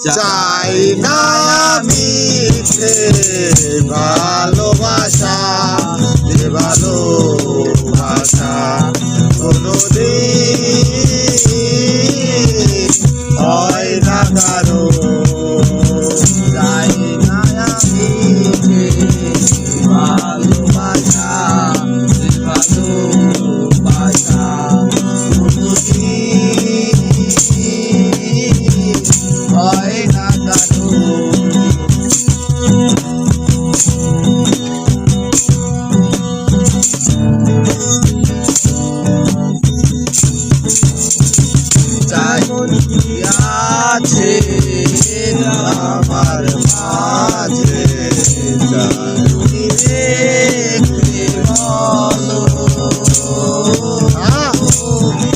চাই না আমি ভালোবাসা, ভালোবাসা কোনদিন হয় না কারো। চাই না আমি ভালোবাসা, ভালোবাসা কোনদিন হয় না কারো। আছে আমার মাঝে দেখতে বলো,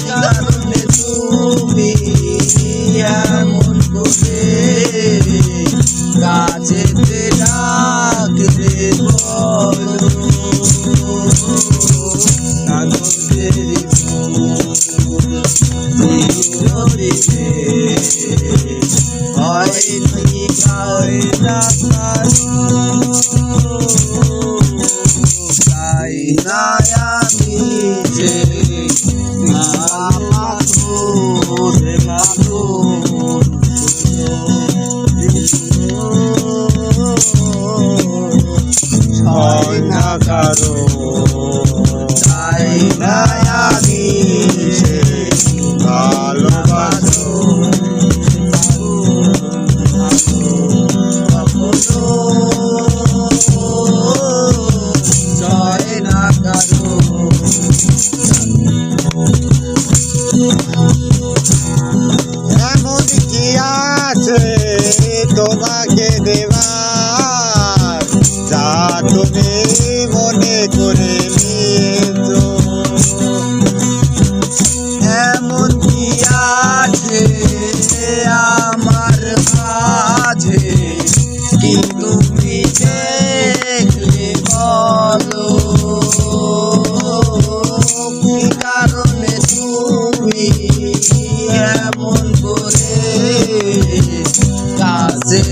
কারণে তুমি এমন করে কাছেতে ডাকতে বলো। কাগজের হয়নি হয় না কারো। চাই না আমি যে হয় না কারো। চাই না আমি ভালোবাসো, চাই না কারো। এমন কি আছে তোমাকে দেবার যা তুমি মনে করে নিয়েছো? এমন কি আছে আমার মাঝে কি তুমি দেখলে বলো? কি কারণে তুমি এমন করে কাছে